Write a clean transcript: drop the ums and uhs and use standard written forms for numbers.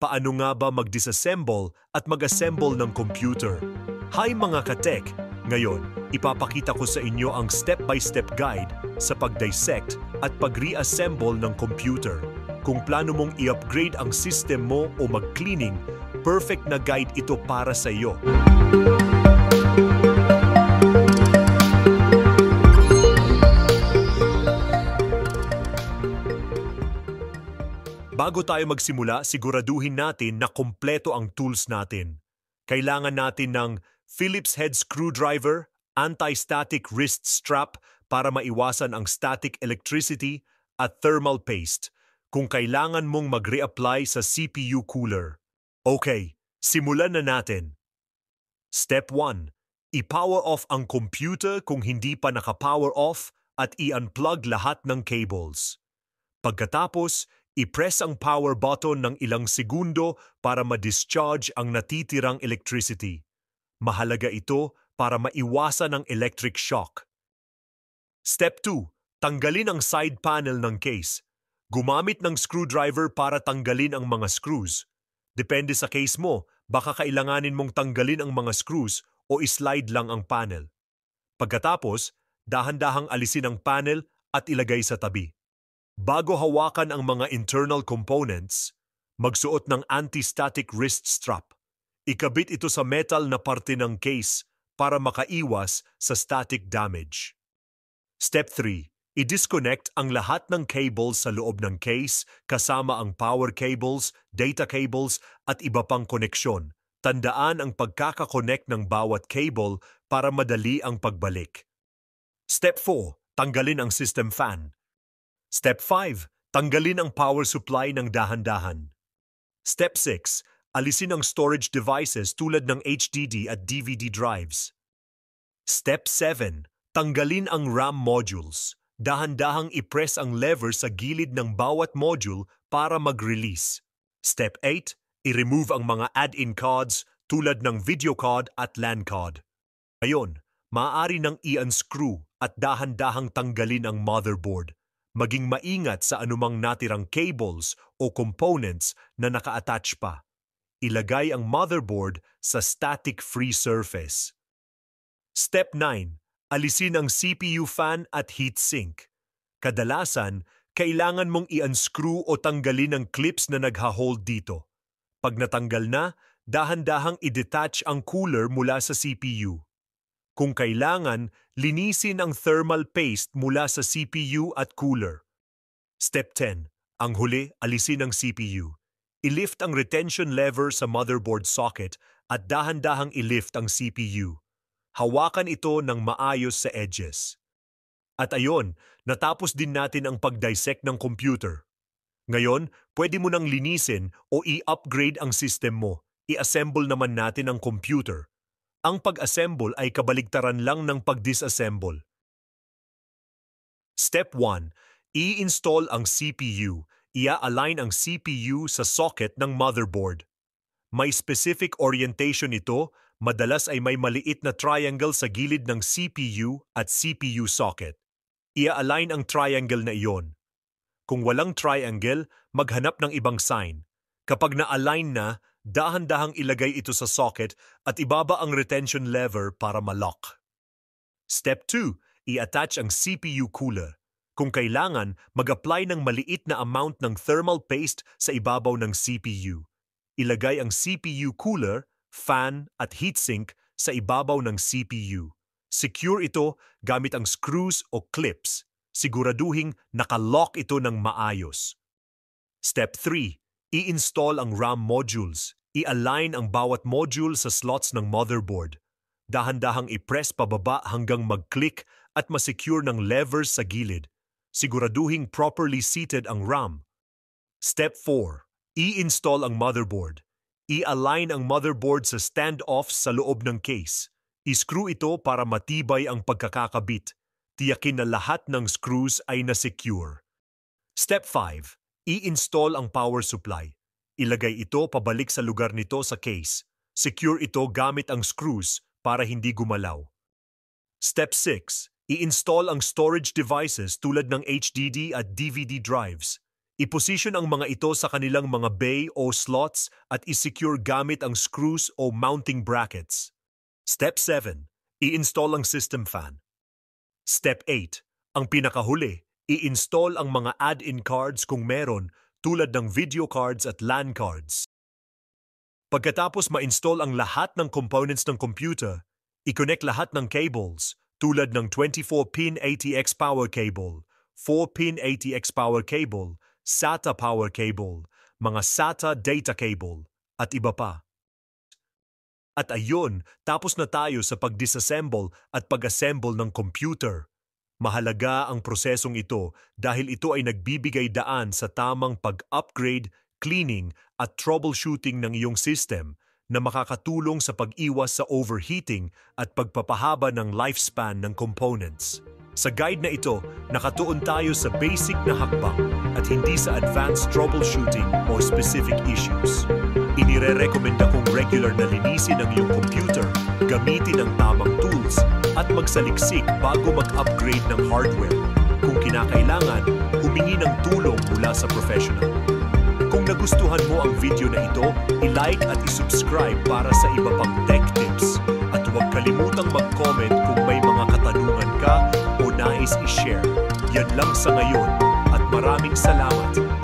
Paano nga ba mag-disassemble at mag-assemble ng computer? Hi mga ka-tech! Ngayon, ipapakita ko sa inyo ang step-by-step guide sa pag-dissect at pag-reassemble ng computer. Kung plano mong i-upgrade ang system mo o mag-cleaning, perfect na guide ito para sa iyo. Bago tayo magsimula, siguraduhin natin na kompleto ang tools natin. Kailangan natin ng Phillips head screwdriver, anti-static wrist strap para maiwasan ang static electricity at thermal paste kung kailangan mong mag-reapply sa CPU cooler. Okay, simulan na natin. Step 1. I-power off ang computer kung hindi pa naka-power off at i-unplug lahat ng cables. Pagkatapos, i-press ang power button ng ilang segundo para ma-discharge ang natitirang electricity. Mahalaga ito para maiwasan ang electric shock. Step 2. Tanggalin ang side panel ng case. Gumamit ng screwdriver para tanggalin ang mga screws. Depende sa case mo, baka kailanganin mong tanggalin ang mga screws o islide lang ang panel. Pagkatapos, dahan-dahang alisin ang panel at ilagay sa tabi. Bago hawakan ang mga internal components, magsuot ng anti-static wrist strap. Ikabit ito sa metal na parte ng case para makaiwas sa static damage. Step 3. I-disconnect ang lahat ng cables sa loob ng case kasama ang power cables, data cables at iba pang koneksyon. Tandaan ang pagkakakonect ng bawat cable para madali ang pagbalik. Step 4. Tanggalin ang system fan. Step 5. Tanggalin ang power supply ng dahan-dahan. Step 6. Alisin ang storage devices tulad ng HDD at DVD drives. Step 7. Tanggalin ang RAM modules. Dahan-dahang i-press ang lever sa gilid ng bawat module para mag-release. Step 8. I-remove ang mga add-in cards tulad ng video card at LAN card. Ngayon, maaari nang i-unscrew at dahan-dahang tanggalin ang motherboard. Maging maingat sa anumang natirang cables o components na naka-attach pa. Ilagay ang motherboard sa static-free surface. Step 9. Alisin ang CPU fan at heatsink. Kadalasan, kailangan mong i-unscrew o tanggalin ang clips na nagha-hold dito. Pag natanggal na, dahan-dahang i-detach ang cooler mula sa CPU. Kung kailangan, linisin ang thermal paste mula sa CPU at cooler. Step 10. Ang huli, alisin ang CPU. I-lift ang retention lever sa motherboard socket at dahan-dahang i-lift ang CPU. Hawakan ito ng maayos sa edges. At ayon, natapos din natin ang pag-dissect ng computer. Ngayon, pwede mo nang linisin o i-upgrade ang system mo. I-assemble naman natin ang computer. Ang pag-assemble ay kabaligtaran lang ng pag-disassemble. Step 1. I-install ang CPU. Ia-align ang CPU sa socket ng motherboard. May specific orientation ito, madalas ay may maliit na triangle sa gilid ng CPU at CPU socket. Ia-align ang triangle na iyon. Kung walang triangle, maghanap ng ibang sign. Kapag na-align na, dahan-dahang ilagay ito sa socket at ibaba ang retention lever para ma-lock. Step 2. I-attach ang CPU cooler. Kung kailangan, mag-apply ng maliit na amount ng thermal paste sa ibabaw ng CPU. Ilagay ang CPU cooler, fan at heatsink sa ibabaw ng CPU. Secure ito gamit ang screws o clips. Siguraduhing naka-lock ito ng maayos. Step 3. I-install ang RAM modules. I-align ang bawat module sa slots ng motherboard. Dahan-dahang i-press pababa hanggang mag-click at ma-secure ng levers sa gilid. Siguraduhing properly seated ang RAM. Step 4. I-install ang motherboard. I-align ang motherboard sa standoff sa loob ng case. I-screw ito para matibay ang pagkakakabit. Tiyakin na lahat ng screws ay na-secure. Step 5. I-install ang power supply. Ilagay ito pabalik sa lugar nito sa case. Secure ito gamit ang screws para hindi gumalaw. Step 6. I-install ang storage devices tulad ng HDD at DVD drives. I-position ang mga ito sa kanilang mga bay o slots at i-secure gamit ang screws o mounting brackets. Step 7. I-install ang system fan. Step 8. Ang pinakahuli, i-install ang mga add-in cards kung meron tulad ng video cards at LAN cards. Pagkatapos ma-install ang lahat ng components ng computer, i-connect lahat ng cables tulad ng 24-pin ATX power cable, 4-pin ATX power cable, SATA power cable, mga SATA data cable, at iba pa. At ayun, tapos na tayo sa pag-disassemble at pag-assemble ng computer. Mahalaga ang prosesong ito dahil ito ay nagbibigay daan sa tamang pag-upgrade, cleaning at troubleshooting ng iyong system na makakatulong sa pag-iwas sa overheating at pagpapahaba ng lifespan ng components. Sa guide na ito, nakatuon tayo sa basic na hakbang at hindi sa advanced troubleshooting o specific issues. Inire-rekomenda kong regular na linisin ang iyong computer, gamitin ang tamang tools, at magsaliksik bago mag-upgrade ng hardware. Kung kinakailangan, humingi ng tulong mula sa professional. Kung nagustuhan mo ang video na ito, i-like at i-subscribe para sa iba pang tech tips. At huwag kalimutang mag-comment kung may mga katanungan ka o nais i-share. Yan lang sa ngayon at maraming salamat.